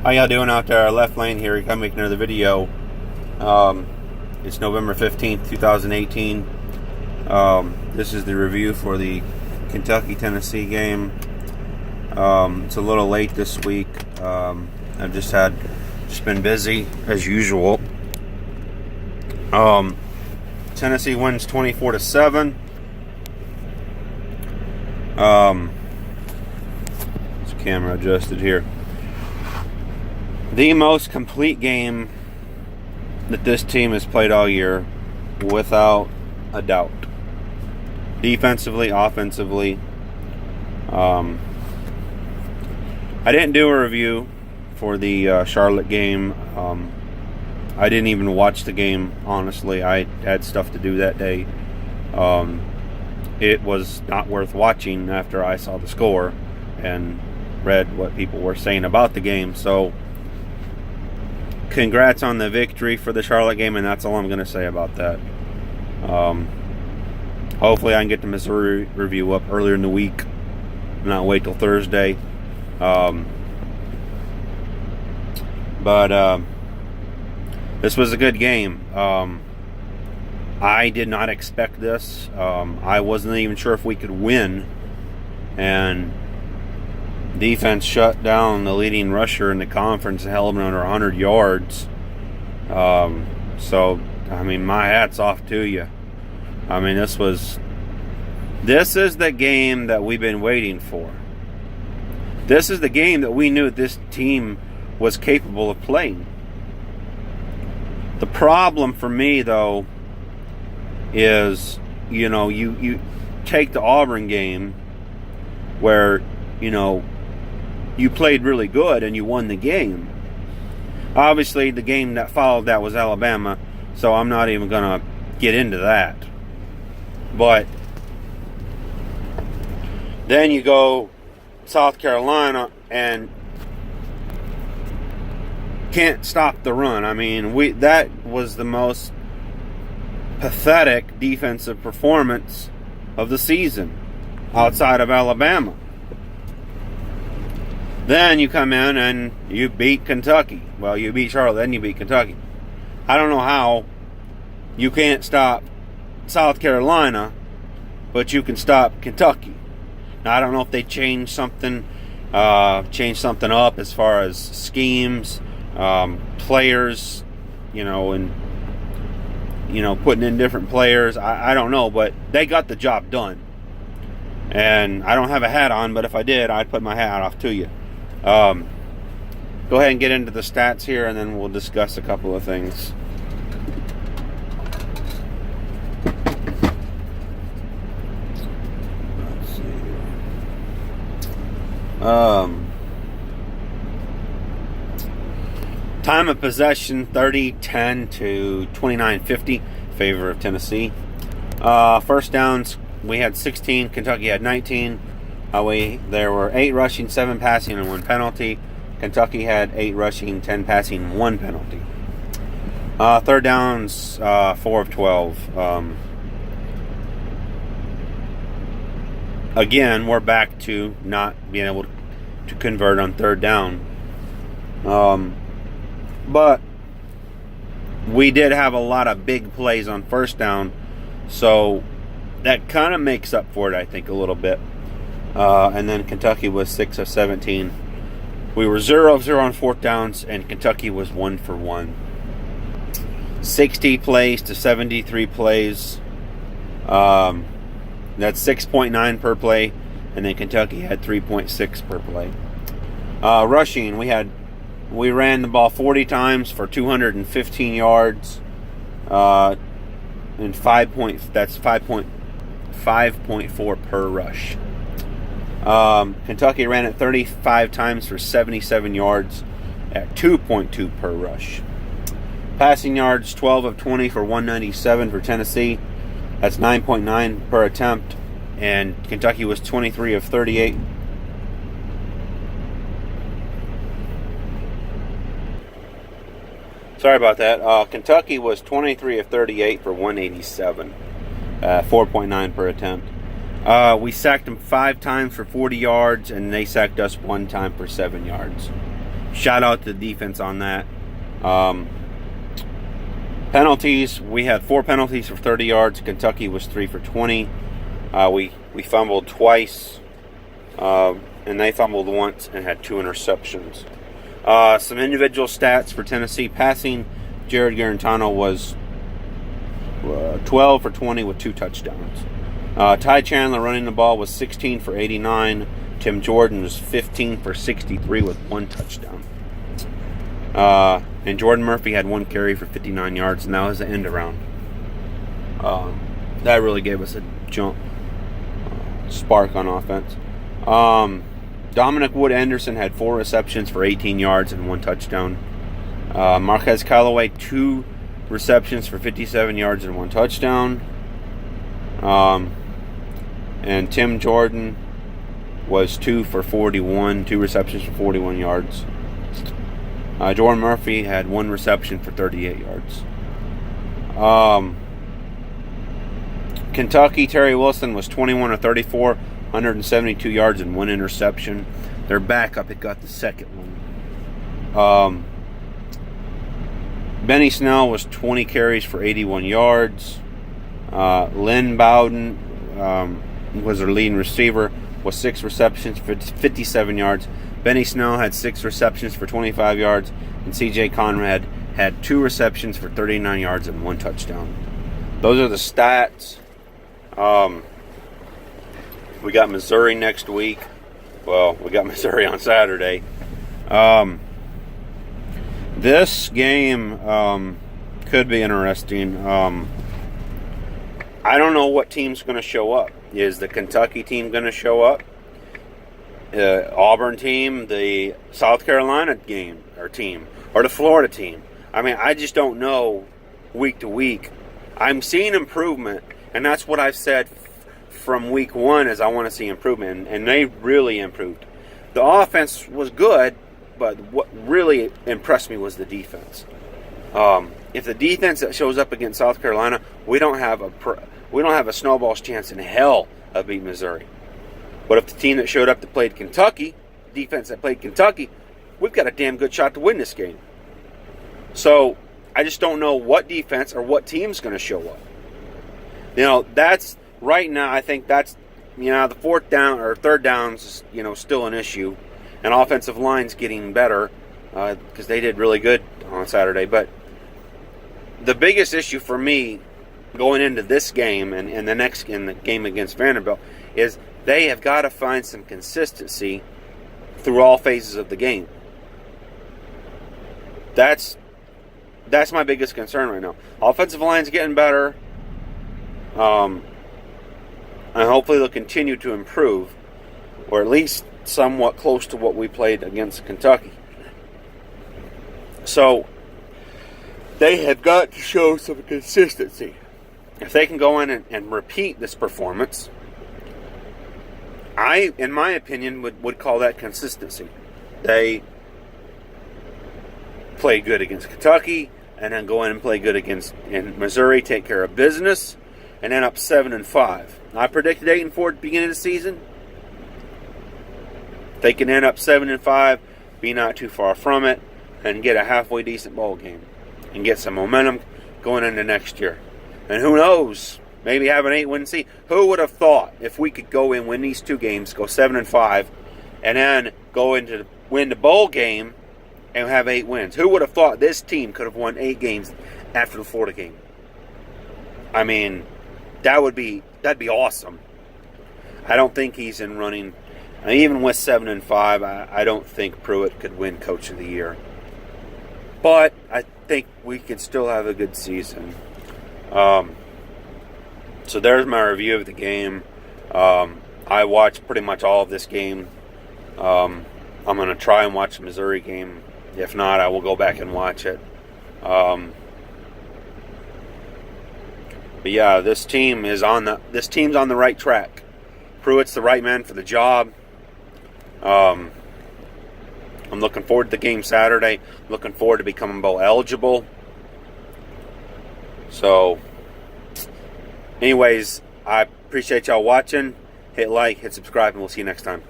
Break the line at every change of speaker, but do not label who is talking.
How y'all doing out there? Left lane here. I'm making another video. It's November 15th, 2018. This is the review for the Kentucky-Tennessee game. It's a little late this week. I've just been busy as usual. Tennessee wins 24-7. This camera adjusted here. The most complete game that this team has played all year, without a doubt. Defensively, offensively. I didn't do a review for the Charlotte game. I didn't even watch the game, honestly. I had stuff to do that day. It was not worth watching after I saw the score and read what people were saying about the game. So, congrats on the victory for the Charlotte game, and that's all I'm going to say about that. Hopefully I can get the Missouri review up earlier in the week, not wait till Thursday. But this was a good game. I did not expect this. I wasn't even sure if we could win, and defense shut down the leading rusher in the conference and held him under 100 yards. So, I mean, my hat's off to you. I mean, this is the game that we've been waiting for. This is the game that we knew this team was capable of playing. The problem for me, though, is, you take the Auburn game where, you played really good and you won the game. Obviously, the game that followed that was Alabama, so I'm not even going to get into that. But then you go South Carolina and can't stop the run. I mean, that was the most pathetic defensive performance of the season outside of Alabama. Then you come in and you beat Kentucky. Well, you beat Charlotte, then you beat Kentucky. I don't know how you can't stop South Carolina, but you can stop Kentucky. Now, I don't know if they changed something up as far as schemes, players, and putting in different players. I don't know, but they got the job done. And I don't have a hat on, but if I did, I'd put my hat off to you. Go ahead and get into the stats here, and then we'll discuss a couple of things. Let's see. Time of possession 30-10 to 29-50 favor of Tennessee. First downs, we had 16. Kentucky had 19. There were 8 rushing, 7 passing, and 1 penalty. Kentucky had 8 rushing, 10 passing, 1 penalty. Third downs, 4 of 12. Again, we're back to not being able to convert on third down. But we did have a lot of big plays on first down, so that kind of makes up for it, I think, a little bit. And then Kentucky was 6 of 17. We were 0 of 0 on fourth downs, and Kentucky was 1 for 1. 60 plays to 73 plays. That's 6.9 per play, and then Kentucky had 3.6 per play. Rushing, we ran the ball 40 times for 215 yards, and that's 5.4 per rush. Kentucky ran it 35 times for 77 yards at 2.2 per rush. Passing yards, 12 of 20 for 197 for Tennessee. That's 9.9 per attempt. And Kentucky was 23 of 38. Sorry about that. Kentucky was 23 of 38 for 187. 4.9 per attempt. We sacked them 5 times for 40 yards, and they sacked us 1 time for 7 yards. shout out to the defense on that. Penalties, we had 4 penalties for 30 yards. Kentucky was 3 for 20. We fumbled twice, and they fumbled once and had 2 interceptions. Some individual stats for Tennessee passing. Jared Garantano was 12 for 20 with 2 touchdowns. Ty Chandler running the ball was 16 for 89. Tim Jordan was 15 for 63 with 1 touchdown. And Jordan Murphy had 1 carry for 59 yards, and that was the end around. That really gave us a jump, spark on offense. Dominic Wood-Anderson had 4 receptions for 18 yards and 1 touchdown. Marquez Callaway, 2 receptions for 57 yards and 1 touchdown. And Tim Jordan was 2 for 41, 2 receptions for 41 yards. Jordan Murphy had 1 reception for 38 yards. Kentucky, Terry Wilson was 21 of 34, 172 yards and 1 interception. Their backup had got the second one. Benny Snell was 20 carries for 81 yards. Lynn Bowden was their leading receiver, with 6 receptions for 57 yards. Benny Snell had 6 receptions for 25 yards, and C.J. Conrad had 2 receptions for 39 yards and 1 touchdown. Those are the stats. We got Missouri next week. Well, we got Missouri on Saturday. This game could be interesting. I don't know what team's going to show up. Is the Kentucky team going to show up? Auburn team, the South Carolina team, or the Florida team? I mean, I just don't know week to week. I'm seeing improvement, and that's what I've said from week 1 is I want to see improvement, and they really improved. The offense was good, but what really impressed me was the defense. If the defense that shows up against South Carolina, we don't have a snowball's chance in hell of beating Missouri. But if the team that showed up that played Kentucky, defense that played Kentucky, we've got a damn good shot to win this game. So I just don't know what defense or what team's going to show up. That's right now. I think that's the 4th down or 3rd down's still an issue, and offensive line's getting better because they did really good on Saturday. But the biggest issue for me going into this game and in the game against Vanderbilt is they have got to find some consistency through all phases of the game. That's my biggest concern right now. Offensive line's getting better. And hopefully they'll continue to improve, or at least somewhat close to what we played against Kentucky. So they have got to show some consistency. If they can go in and repeat this performance, I, in my opinion, would call that consistency. They play good against Kentucky, and then go in and play good in Missouri, take care of business, and end up 7-5. I predicted 8-4 at the beginning of the season. They can end up 7-5, be not too far from it, and get a halfway decent bowl game, and get some momentum going into next year. And who knows? Maybe have an 8-win season. Who would have thought if we could go in, win these 2 games, go 7-5, and then go into win the bowl game and have 8 wins? Who would have thought this team could have won 8 games after the Florida game? I mean, that'd be awesome. I don't think he's in running. Even with 7-5, I don't think Pruitt could win Coach of the Year. But I think we could still have a good season. So there's my review of the game. I watched pretty much all of this game. I'm going to try and watch the Missouri game. If not, I will go back and watch it. But yeah, this team's on the right track. Pruitt's the right man for the job. I'm looking forward to the game Saturday. Looking forward to becoming bowl eligible. So, anyways, I appreciate y'all watching. Hit like, hit subscribe, and we'll see you next time.